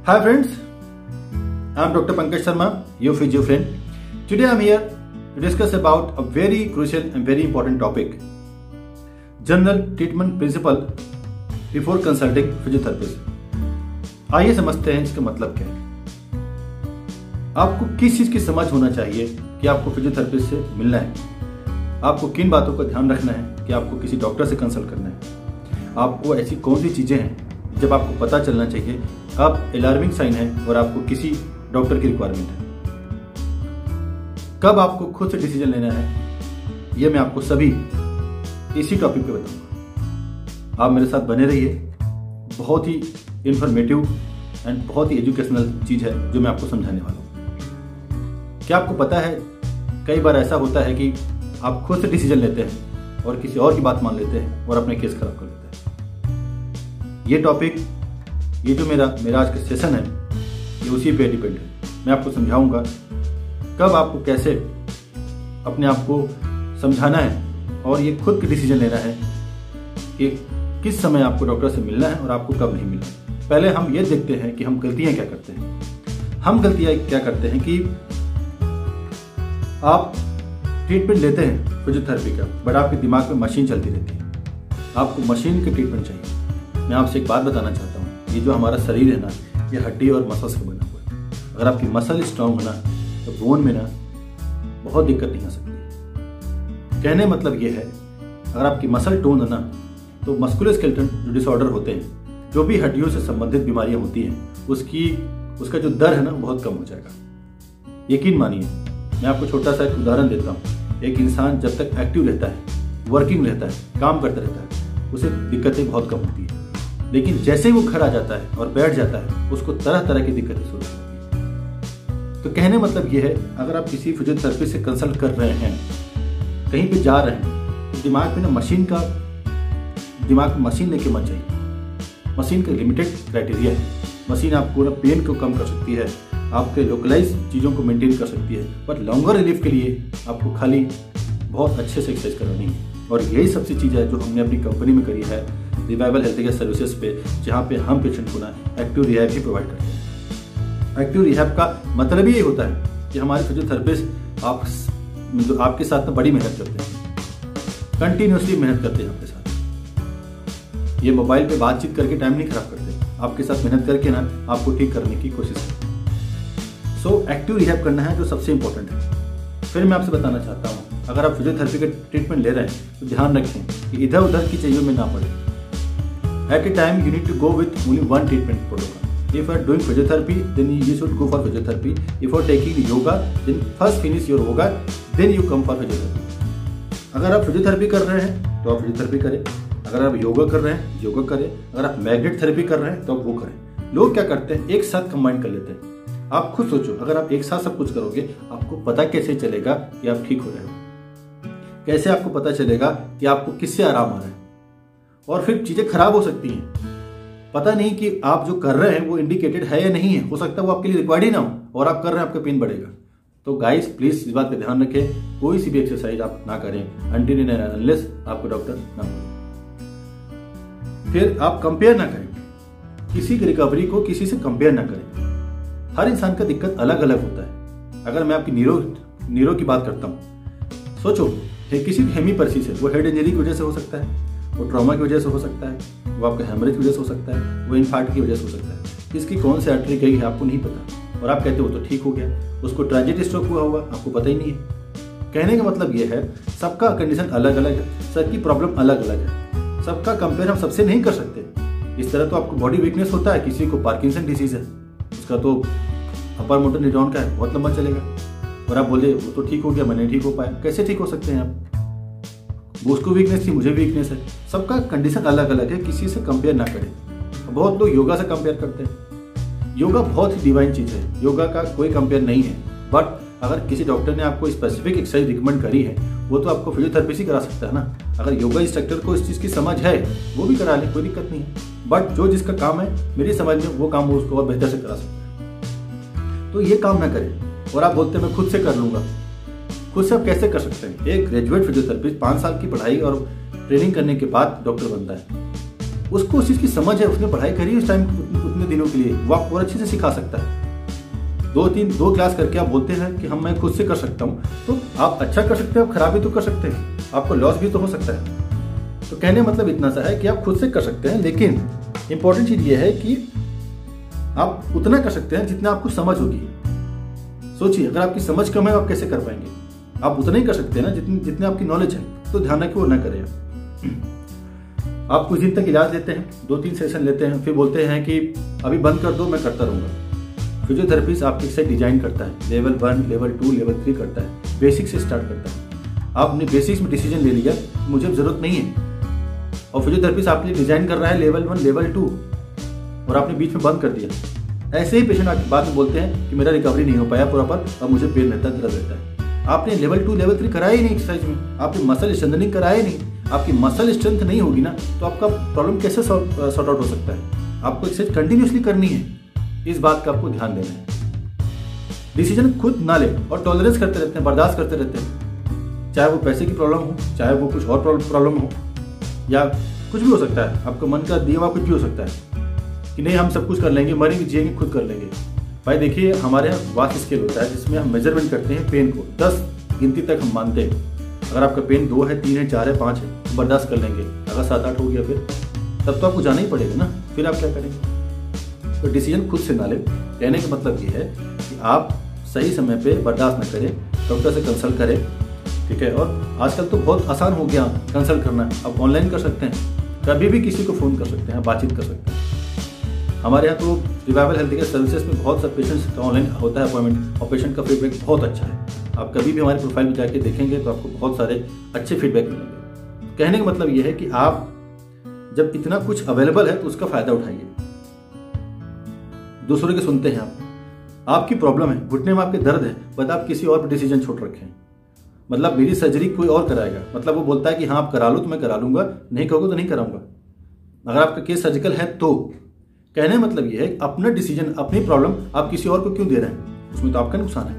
Hi friends, I am Dr. Pankaj Sharma, your physio friend. Today I am here to discuss about a very crucial and very important topic. General treatment principle before consulting physiotherapist. आइए समझते हैं इसका मतलब क्या है। आपको किस चीज की समझ होना चाहिए कि आपको फिजियोथेरेपिस्ट से मिलना है। आपको किन बातों का ध्यान रखना है कि आपको किसी डॉक्टर से कंसल्ट करना है। आपको ऐसी कौन सी चीजें हैं जब आपको पता चलना चाहिए अब अलार्मिंग साइन है और आपको किसी डॉक्टर की रिक्वायरमेंट है। कब आपको खुद से डिसीजन लेना है, यह मैं आपको सभी इसी टॉपिक पे बताऊंगा। आप मेरे साथ बने रहिए। बहुत ही इंफॉर्मेटिव एंड बहुत ही एजुकेशनल चीज है जो मैं आपको समझाने वाला हूं। क्या आपको पता है, कई बार ऐसा होता है कि आप खुद से डिसीजन लेते हैं और किसी और की बात मान लेते हैं और अपने केस खराब कर लेते हैं। ये टॉपिक, ये जो मेरा आज का सेशन है, ये उसी पे डिपेंड है। मैं आपको समझाऊंगा कब आपको कैसे अपने आप को समझाना है और ये खुद की डिसीजन लेना है कि किस समय आपको डॉक्टर से मिलना है और आपको कब नहीं मिलना है। पहले हम ये देखते हैं कि हम गलतियां क्या करते हैं। हम गलतियां क्या करते हैं कि आप ट्रीटमेंट लेते हैं फिजियोथेरेपी का, बट आपके दिमाग में मशीन चलती रहती है। आपको मशीन की ट्रीटमेंट चाहिए। मैं आपसे एक बात बताना चाहता हूँ, ये जो हमारा शरीर है ना, ये हड्डी और मसल से बना हुआ है। अगर आपकी मसल स्ट्रांग है ना, तो बोन में ना बहुत दिक्कत नहीं आ सकती। कहने मतलब ये है, अगर आपकी मसल टोन है ना, तो मस्कुलोस्केलेटल जो डिसऑर्डर होते हैं, जो भी हड्डियों से संबंधित बीमारियां होती हैं, उसका जो दर है ना, बहुत कम हो जाएगा। यकीन मानिए, मैं आपको छोटा सा एक उदाहरण देता हूँ। एक इंसान जब तक एक्टिव रहता है, वर्किंग रहता है, काम करता रहता है, उसे दिक्कतें बहुत कम होती है। लेकिन जैसे ही वो खड़ा जाता है और बैठ जाता है, उसको तरह तरह की दिक्कतें शुरू होती हैं। तो कहने मतलब ये है, अगर आप किसी फिजियोथेरेपिस्ट से कंसल्ट कर रहे हैं, कहीं पे जा रहे हैं, तो दिमाग में ना मशीन लेके मत जाइए। मशीन का लिमिटेड क्राइटेरिया है। मशीन आपको पूरा पेन को कम कर सकती है, आपके लोकलाइज चीज़ों को मेंटेन कर सकती है, बट लॉन्गर रिलीफ के लिए आपको खाली बहुत अच्छे से एक्सरसाइज करवानी है। और यही सबसे चीज़ है जो हमने अपनी कंपनी में करी है, रिवाइवल हेल्थ केयर सर्विसेज पे, जहाँ पे हम पेशेंट को ना एक्टिव रिहैब भी प्रोवाइड करते हैं। एक्टिव रिहैब का मतलब ही ये होता है कि हमारे फिजियोथेरेपिस्ट आपके साथ में बड़ी मेहनत करते हैं, कंटिन्यूसली मेहनत करते हैं आपके साथ। ये मोबाइल पे बातचीत करके टाइम नहीं खराब करते, आपके साथ मेहनत करके ना आपको ठीक करने की कोशिश करते हैं। सो एक्टिव रिहैब करना है जो सबसे इंपॉर्टेंट है। फिर मैं आपसे बताना चाहता हूँ, अगर आप फिजियोथेरेपी का ट्रीटमेंट ले रहे हैं तो ध्यान रखें कि इधर उधर की चीजों में ना पड़े। At a time, you need to go with only one treatment protocol. If you are doing physiotherapy, then you should go for physiotherapy. If you are taking yoga, then first finish your yoga, then you come for physiotherapy. अगर आप physiotherapy कर रहे हैं तो आप physiotherapy करें, अगर आप योगा कर रहे हैं योगा करें, अगर आप मैग्नेट थेरेपी कर रहे हैं तो आप वो करें। लोग क्या करते हैं, एक साथ कंबाइन कर लेते हैं। आप खुद सोचो, अगर आप एक साथ सब कुछ करोगे, आपको पता कैसे चलेगा कि आप ठीक हो रहे हो? कैसे आपको पता चलेगा कि आपको किससे आराम आ रहा है? और फिर चीजें खराब हो सकती हैं। पता नहीं कि आप जो कर रहे हैं वो इंडिकेटेड है या नहीं है। हो सकता है वो आपके लिए रिक्वायर्ड ही ना हो और आप कर रहे हैं, आपका पेन बढ़ेगा। तो गाइस प्लीज इस बात पे ध्यान रखें, कोई सी भी एक्सरसाइज आप ना करें अनटिल एंड अनलेस आपको डॉक्टर ना बोले। फिर आप कंपेयर ना करें, किसी की रिकवरी को किसी से कंपेयर ना करें। हर इंसान का दिक्कत अलग अलग होता है। अगर मैं आपकी नीरो की बात करता हूँ, सोचो किसी की हेमीपर्सिस है, वो हेड इंजरी की वजह से हो सकता है, वो ट्रॉमा की वजह से हो सकता है, वो आपके हेमरेज की वजह से हो सकता है, वो इन्फार्क्ट की वजह से हो सकता है। इसकी कौन सी आर्टरी गई है आपको नहीं पता, और आप कहते हो तो ठीक हो गया। उसको ट्रेजेडी स्ट्रोक हुआ होगा, आपको पता ही नहीं है। कहने का मतलब ये है, सबका कंडीशन अलग अलग है, सबकी प्रॉब्लम अलग अलग है, सबका कंपेयर हम सबसे नहीं कर सकते। इस तरह तो आपको बॉडी वीकनेस होता है, किसी को पार्किंसन डिसीज है, उसका तो अपर मोटर न्यूरॉन का है, बहुत लंबा चलेगा, और आप बोले वो तो ठीक हो गया, मैं नहीं ठीक हो पाया। कैसे ठीक हो सकते हैं आप? उसको वीकनेस थी, मुझे वीकनेस है। सबका कंडीशन अलग अलग है, किसी से कंपेयर ना करें। बहुत लोग योगा से कंपेयर करते हैं। योगा बहुत ही डिवाइन चीज है, योगा का कोई कंपेयर नहीं है। बट अगर किसी डॉक्टर ने आपको स्पेसिफिक एक्सरसाइज रिकमेंड करी है, वो तो आपको फिजियोथेरेपी ही करा सकता है ना। अगर योगा इंस्ट्रक्टर को इस चीज की समझ है, वो भी करा ले, कोई दिक्कत नहीं है। बट जो जिसका काम है, मेरी समझ में वो काम वो उसको और बेहतर से करा सकता है। तो ये काम ना करें। और आप बोलते हैं मैं खुद से कर लूंगा, खुद से आप कैसे कर सकते हैं? एक ग्रेजुएट फिजियोथेरेपिस्ट 5 साल की पढ़ाई और ट्रेनिंग करने के बाद डॉक्टर बनता है। उसको उस चीज़ की समझ है, उसने पढ़ाई करी उस टाइम उतने दिनों के लिए, वो आपको और अच्छे से सिखा सकता है। दो क्लास करके आप बोलते हैं कि मैं खुद से कर सकता हूँ, तो आप अच्छा कर सकते हैं, आप खराब भी तो कर सकते हैं, आपको लॉस भी तो हो सकता है। तो कहने मतलब इतना सा है कि आप खुद से कर सकते हैं, लेकिन इंपॉर्टेंट चीज़ ये है कि आप उतना कर सकते हैं जितना आपको समझ होगी। सोचिए, अगर आपकी समझ कम है आप कैसे कर पाएंगे? आप उतना ही कर सकते हैं ना जितने आपकी नॉलेज है। तो ध्यान रखिए वो ना करें। आप कुछ दिन तक इलाज लेते हैं, 2-3 सेशन लेते हैं, फिर बोलते हैं कि अभी बंद कर दो, मैं करता रहूँगा। फिजियोथेरेपिस्ट आपके से डिजाइन करता है, लेवल 1, लेवल 2, लेवल 3 करता है, बेसिक से स्टार्ट करता है। आपने बेसिक्स में डिसीजन ले लिया, मुझे ज़रूरत नहीं है, और फिजियोथेरेपिस्ट आपके लिए डिजाइन कर रहा है लेवल 1, लेवल 2, और आपने बीच में बंद कर दिया। ऐसे ही पेशेंट आपके बाद में बोलते हैं कि मेरा रिकवरी नहीं हो पाया प्रॉपर, अब मुझे पेन रहता है, दर्द रहता है। आपने लेवल 2, लेवल 3 कराया ही नहीं एक्सरसाइज में, आपने मसल स्ट्रेंथनिंग कराया ही नहीं। आपकी मसल स्ट्रेंथ नहीं होगी ना, तो आपका प्रॉब्लम कैसे सॉर्ट आउट हो सकता है? आपको एक्सरसाइज कंटिन्यूसली करनी है, इस बात का आपको ध्यान देना है। डिसीजन खुद ना ले और टॉलरेंस करते रहते हैं, बर्दाश्त करते रहते हैं, चाहे वो पैसे की प्रॉब्लम हो, चाहे वो कुछ और प्रॉब्लम हो, या कुछ भी हो सकता है, आपको मन का दिया हुआ कुछ भी हो सकता है कि नहीं हम सब कुछ कर लेंगे, मरेंगे जिएंगे खुद कर लेंगे। भाई देखिए, हमारे यहाँ वाक स्केल होता है जिसमें हम मेजरमेंट करते हैं पेन को, 10 गिनती तक हम मानते हैं। अगर आपका पेन 2 है, 3 है, 4 है, 5 है, तो बर्दाश्त कर लेंगे। अगर 7-8 हो गया फिर तब तो आपको जाना ही पड़ेगा ना, फिर आप क्या करेंगे? तो डिसीजन खुद से ना ले। कहने का मतलब ये है कि आप सही समय पे बर्दाश्त न करें, डॉक्टर से कंसल्ट करें, ठीक है। और आजकल तो बहुत आसान हो गया कंसल्ट करना, आप ऑनलाइन कर सकते हैं, कभी भी किसी को फ़ोन कर सकते हैं, बातचीत कर सकते हैं। हमारे यहाँ तो रिवाइवल हेल्थ केयर सर्विसेज में बहुत सारे पेशेंट्स का ऑनलाइन होता है अपॉइंटमेंट, और पेशेंट का फीडबैक बहुत अच्छा है। आप कभी भी हमारे प्रोफाइल में जाके देखेंगे तो आपको बहुत सारे अच्छे फीडबैक मिलेंगे। कहने का मतलब ये है कि आप जब इतना कुछ अवेलेबल है तो उसका फायदा उठाइए। दूसरों के सुनते हैं आपकी प्रॉब्लम है, घुटने में आपके दर्द है, बट आप किसी और पर डिसीजन छोड़ रखे हैं। मतलब मेरी सर्जरी कोई और कराएगा, मतलब वो बोलता है कि हाँ आप करा लो तो मैं करा लूंगा, नहीं कहोगे तो नहीं कराऊंगा। अगर आपका केस सर्जिकल है तो कहने का मतलब ये है अपना डिसीजन, अपनी प्रॉब्लम आप किसी और को क्यों दे रहे हैं? उसमें तो आपका नुकसान है,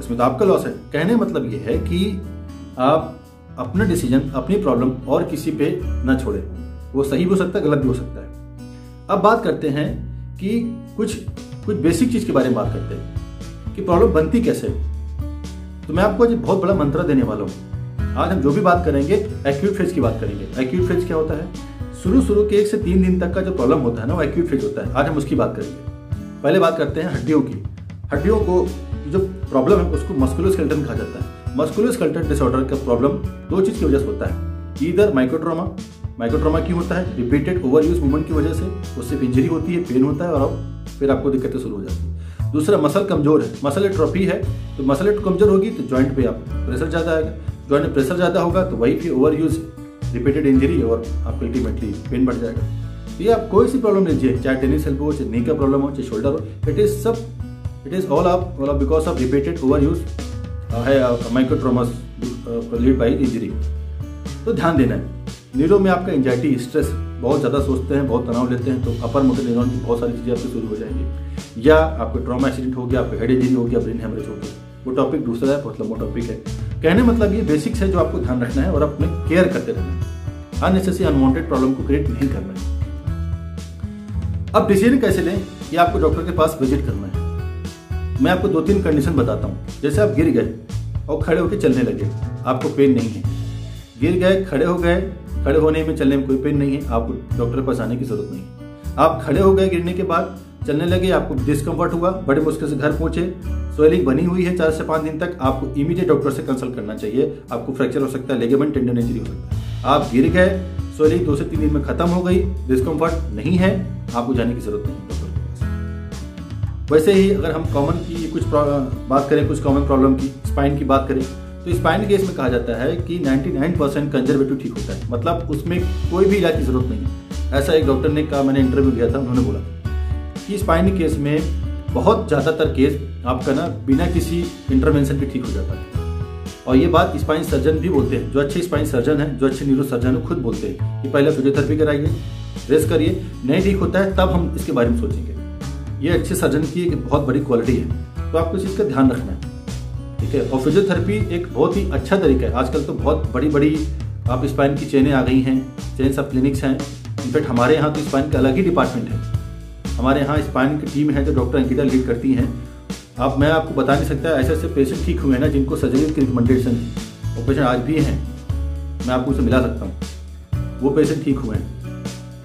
इसमें तो आपका लॉस है। कहने का मतलब ये है कि आप अपना डिसीजन, अपनी प्रॉब्लम और किसी पे ना छोड़े। वो सही भी हो सकता है, गलत भी हो सकता है। अब बात करते हैं कि कुछ बेसिक चीज के बारे में बात करते हैं कि प्रॉब्लम बनती कैसे। तो मैं आपको आज बहुत बड़ा मंत्र देने वाला हूँ। आज हम जो भी बात करेंगे एक्यूट फेज की बात करेंगे। एक्यूट फेज क्या होता है? शुरू के 1 से 3 दिन तक का जो प्रॉब्लम होता है ना, वो एक्यूट फेज होता है। आज हम उसकी बात करेंगे। पहले बात करते हैं हड्डियों की। हड्डियों को जो प्रॉब्लम है उसको मस्कुलोस्केलेटल कहा जाता है। मस्कुलोस्केलेटल डिसऑर्डर का प्रॉब्लम 2 चीज की वजह से होता है। ईदर माइक्रोट्रोमा क्यों होता है? रिपीटेड ओवरयूज मूवमेंट की वजह से, उससे इंजरी होती है, पेन होता है और फिर आपको दिक्कतें शुरू हो जाती है। दूसरा, मसल कमजोर है, मसल एट्रोफी है, तो मसल कमजोर होगी तो जॉइंट पे आप प्रेशर ज्यादा आएगा, जॉइंट में प्रेशर ज्यादा होगा तो वही फिर ओवरयूज, रिपीटेड इंजरी और आपको अल्टीमेटली पेन बढ़ जाएगा। ये आप कोई सी प्रॉब्लम लीजिए, चाहे टेनिस एल्बो हो, चाहे नी का प्रॉब्लम हो, चाहे शोल्डर हो, it is all because of repeated overuse है माइक्रोट्रोमास लीड बाई इंजरी। तो ध्यान देना है। न्यूरो में आपका एंजाइटी, स्ट्रेस, बहुत ज़्यादा सोचते हैं, बहुत तनाव लेते हैं, तो अपर मोटर न्यूरॉन की बहुत सारी चीज़ें आपसे शुरू हो जाएंगी। या आपको ट्रॉमा एक्सीडेंट हो गया, आपको हेड इंजरी हो गया, ब्रेन हेमरेज हो गया, वो टॉपिक दूसरा है, बहुत लंबा टॉपिक है। कहने मतलब ये बेसिक्स है जो आपको ध्यान रखना है और अपने केयर करते रहना है। अननेसेसरी अनवांटेड प्रॉब्लम को क्रिएट नहीं करना है। अब डिसीजन कैसे लें? ये आपको डॉक्टर के पास विजिट करना है। मैं आपको 2-3 कंडीशन बताता हूँ। जैसे आप गिर गए और खड़े होकर चलने लगे, आपको पेन नहीं है। गिर गए, खड़े हो गए, खड़े होने में, चलने में कोई पेन नहीं है, आपको डॉक्टर के पास आने की जरूरत नहीं है। आप खड़े हो गए गिरने के बाद, चलने लगे, आपको डिस्कम्फर्ट हुआ, बड़े मुश्किल से घर पहुंचे, स्वेलिंग बनी हुई है 4 से 5 दिन तक, आपको इमीडिएट डॉक्टर से कंसल्ट करना चाहिए। आपको फ्रैक्चर हो सकता है, लिगामेंट टेंडन इंजरी हो सकता है। आप गिर गए, स्वेलिंग 2 से 3 दिन में खत्म हो गई, डिस्कम्फर्ट नहीं है, आपको जाने की जरूरत नहीं डॉक्टर के पास। वैसे ही अगर हम कॉमन की कुछ बात करें, कुछ कॉमन प्रॉब्लम की, स्पाइन की बात करें, तो स्पाइन केस में कहा जाता है कि 99% कंजर्वेटिव ठीक होता है, मतलब उसमें कोई भी इलाज की जरूरत नहीं है। ऐसा एक डॉक्टर ने कहा, मैंने इंटरव्यू लिया था, उन्होंने बोला कि स्पाइन केस में बहुत ज़्यादातर केस आपका ना बिना किसी इंटरवेंशन के ठीक हो जाता है। और ये बात स्पाइन सर्जन भी बोलते हैं, जो अच्छे स्पाइन सर्जन हैं, जो अच्छे न्यूरो सर्जन हैं, खुद बोलते हैं कि पहले फिजियोथेरेपी कराइए, रेस्ट करिए, नहीं ठीक होता है तब हम इसके बारे में सोचेंगे। ये अच्छे सर्जन की एक बहुत बड़ी क्वालिटी है, तो आपको इस चीज़ का ध्यान रखना है, ठीक है। और फिजियोथेरेपी एक बहुत ही अच्छा तरीका है। आजकल तो बहुत बड़ी आप स्पाइन की चेनें आ गई हैं, चेन सब क्लिनिक्स हैं। इनफैक्ट हमारे यहाँ तो स्पाइन का अलग ही डिपार्टमेंट है। हमारे यहाँ स्पाइन की टीम है जो डॉक्टर अंकिता लीड करती हैं। मैं आपको बता नहीं सकता, ऐसे ऐसे पेशेंट ठीक हुए हैं ना जिनको सर्जरी की रिकमेंडेशन थी, वो पेशेंट आज भी हैं, मैं आपको उसे मिला सकता हूँ, वो पेशेंट ठीक हुए हैं।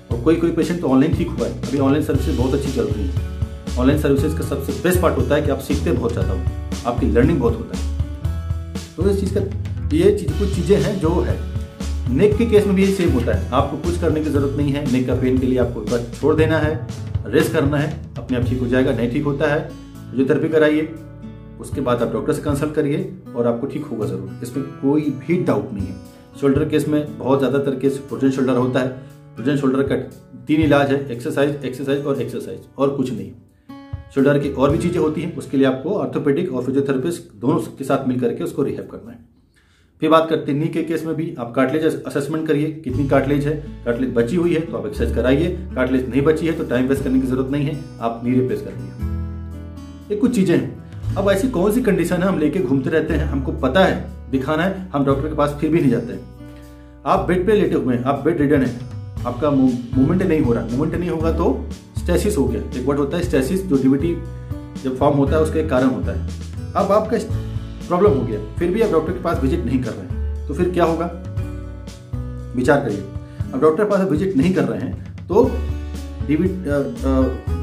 और कोई पेशेंट तो ऑनलाइन ठीक हुआ है। अभी ऑनलाइन सर्विसेज बहुत अच्छी चल रही है। ऑनलाइन सर्विसेज का सबसे बेस्ट पार्ट होता है कि आप सीखते बहुत ज़्यादा हो, आपकी लर्निंग बहुत होता है। तो इस चीज़ का कुछ चीज़ें हैं जो है। नेक के केस में भी ये सेम होता है, आपको कुछ करने की जरूरत नहीं है। नेक का पेन के लिए आपको बस छोड़ देना है, रेस्ट करना है, अपने आप ठीक हो जाएगा। नहीं ठीक होता है फिजियोथेरेपी कराइए, उसके बाद आप डॉक्टर से कंसल्ट करिए और आपको ठीक होगा जरूर, इसमें कोई भी डाउट नहीं है। शोल्डर केस में बहुत ज़्यादातर केस फ्रोजन शोल्डर होता है। फ्रोजन शोल्डर का 3 इलाज है, एक्सरसाइज एक्सरसाइज और एक्सरसाइज, और कुछ नहीं। शोल्डर की और भी चीज़ें होती हैं, उसके लिए आपको ऑर्थोपेडिक और फिजियोथेरेपिस्ट दोनों के साथ मिल करके उसको रिहैब करना है। फिर बात करते हैं नी के केस में भी आप कार्टिलेज असेसमेंट करिए, कितनी कार्टिलेज है। कार्टिलेज बची हुई है तो आप एक्सरसाइज कराइए, कार्टिलेज नहीं बची है तो टाइम वेस्ट करने की जरूरत नहीं है, आप नी रिप्लेस करिए। ये कुछ चीजें हैं। अब ऐसी कौन सी कंडीशन है हम लेके घूमते रहते हैं, हमको पता है दिखाना है, हम डॉक्टर के पास फिर भी नहीं जाते हैं। आप बेड पे लेटे हुए हैं, आप बेड रिडन है, आपका मूवमेंट नहीं हो रहा। मूवमेंट नहीं होगा तो स्टेसिस हो गया। एक वर्ड होता है स्टेसिस, जो डीवीटी जब फॉर्म होता है उसका एक कारण होता है। अब आपका प्रॉब्लम हो गया, फिर भी आप डॉक्टर के पास विजिट नहीं कर रहे हैं, तो फिर क्या होगा, विचार करिए। अब डॉक्टर के पास विजिट नहीं कर रहे हैं तो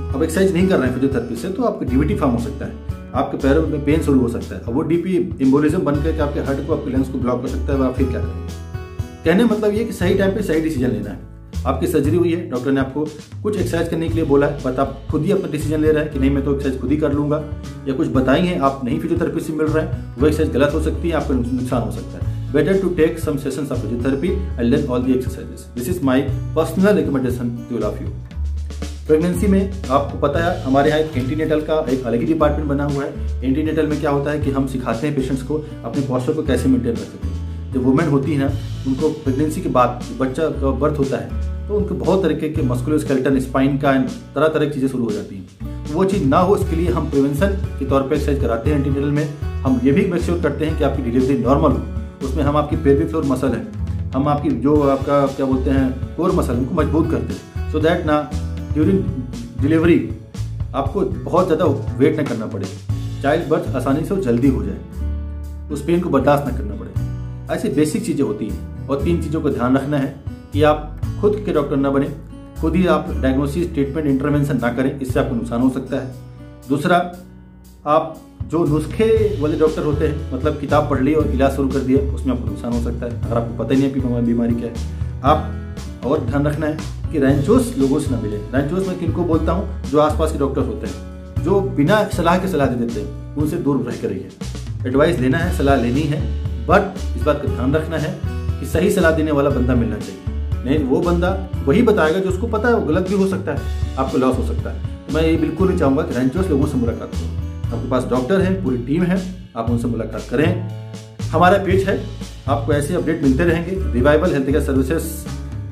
अब एक्सरसाइज नहीं कर रहे हैं फिजियोथेरेपी से, तो आपका डीवीटी फॉर्म हो सकता है, आपके पैरों में पेन शुरू हो सकता है। अब वो डीपी एम्बोलिज्म बनकर के आपके हार्ट को, आपके लंग्स को ब्लॉक कर सकता है। आप फिर क्या करेंगे? कहने मतलब ये कि सही टाइम पे सही डिसीजन लेना है। आपकी सर्जरी हुई है, डॉक्टर ने आपको कुछ एक्सरसाइज करने के लिए बोला है, बट आप खुद ही अपना डिसीजन ले रहे हैं कि नहीं मैं तो एक्सरसाइज खुद ही कर लूंगा, या कुछ बताई है आप नहीं फिजियोथेरेपी से मिल रहे हैं, वो एक्सरसाइज गलत हो सकती है, आपको नुकसान हो सकता है। Better to take some sessions of physiotherapy and learn all the exercises. This is my personal recommendation to all of you. Pregnancy में आपको पता है हमारे यहाँ एक एंटीनेटल का एक अलग ही डिपार्टमेंट बना हुआ है। एंटीनेटल में क्या होता है कि हम सिखाते हैं पेशेंट्स को अपने पॉस्चर को कैसे मेंटेन कर सकते हैं। जब वुमेन होती है ना, उनको प्रेगनेंसी के बाद बच्चा का बर्थ होता है तो उनको बहुत तरीके के मस्कुलोस्केलेटल, स्पाइन का तरह तरह की चीज़ें शुरू हो जाती हैं। वो चीज़ ना हो इसके लिए हम प्रिवेंशन के तौर पर एक्सरसाइज कराते हैं एंटीनेटल में। हम ये भी मेक श्योर करते हैं कि आपकी डिलीवरी नॉर्मल हो। उसमें हम आपकी पेल्विक फ्लोर मसल है, हम आपकी जो आपका क्या बोलते हैं कोर मसल, उनको मजबूत करते हैं, सो दैट ना ड्यूरिंग डिलीवरी आपको बहुत ज़्यादा वेट न करना पड़े, चाइल्ड बर्थ आसानी से जल्दी हो जाए, उस पेन को बर्दाश्त न करना पड़े। ऐसी बेसिक चीज़ें होती हैं। और 3 चीज़ों को ध्यान रखना है कि आप खुद के डॉक्टर ना बने, खुद ही आप डायग्नोसिस, ट्रीटमेंट, इंटरवेंशन ना करें, इससे आपको नुकसान हो सकता है। दूसरा, आप जो नुस्खे वाले डॉक्टर होते हैं, मतलब किताब पढ़ ली और इलाज शुरू कर दिया, उसमें आपको नुकसान हो सकता है अगर आपको पता ही नहीं है कि बीमारी क्या है। आप और ध्यान रखना है कि रैंचोस लोगों से ना मिले। रैंचोस में किनको बोलता हूँ, जो आसपास के डॉक्टर होते हैं, जो बिना सलाह के सलाह दे देते हैं, उनसे दूर रह कर रहिए। एडवाइस देना है, सलाह लेनी है, बट इस बात का ध्यान रखना है कि सही सलाह देने वाला बंदा मिलना चाहिए। नहीं, वो बंदा वही बताएगा जो उसको पता है, वो गलत भी हो सकता है, आपको लॉस हो सकता है। तो मैं ये बिल्कुल नहीं चाहूँगा कि रैंचोस लोगों से मुलाकात करो। आपके पास डॉक्टर है, पूरी टीम है, आप उनसे मुलाकात करें। हमारा पेज है, आपको ऐसे अपडेट मिलते रहेंगे। रिवाइवल हेल्थ केयर सर्विसेज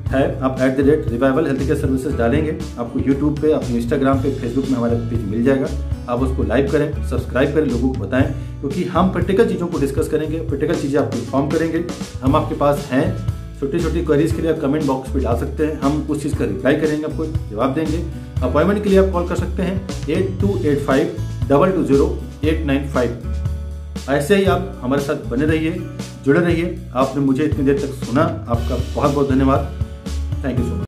है, आप @रिवाइवल हेल्थ केयर सर्विसेज डालेंगे, आपको यूट्यूब पे, अपने इंस्टाग्राम पे, फेसबुक में हमारा पेज मिल जाएगा। आप उसको लाइक करें, सब्सक्राइब करें, लोगों को बताएं, क्योंकि हम प्रैक्टिकल चीज़ों को डिस्कस करेंगे, प्रैक्टिकल चीज़ें आपको इन्फॉर्म करेंगे। हम आपके पास हैं, छोटी छोटी क्वेरीज के लिए आप कमेंट बॉक्स पे डाल सकते हैं, हम उस चीज़ का रिप्लाई करेंगे, आपको जवाब देंगे। अपॉइंटमेंट के लिए आप कॉल कर सकते हैं 8285220895। ऐसे ही आप हमारे साथ बने रहिए, जुड़े रहिए। आपने मुझे इतनी देर तक सुना, आपका बहुत बहुत धन्यवाद। Thank you so much.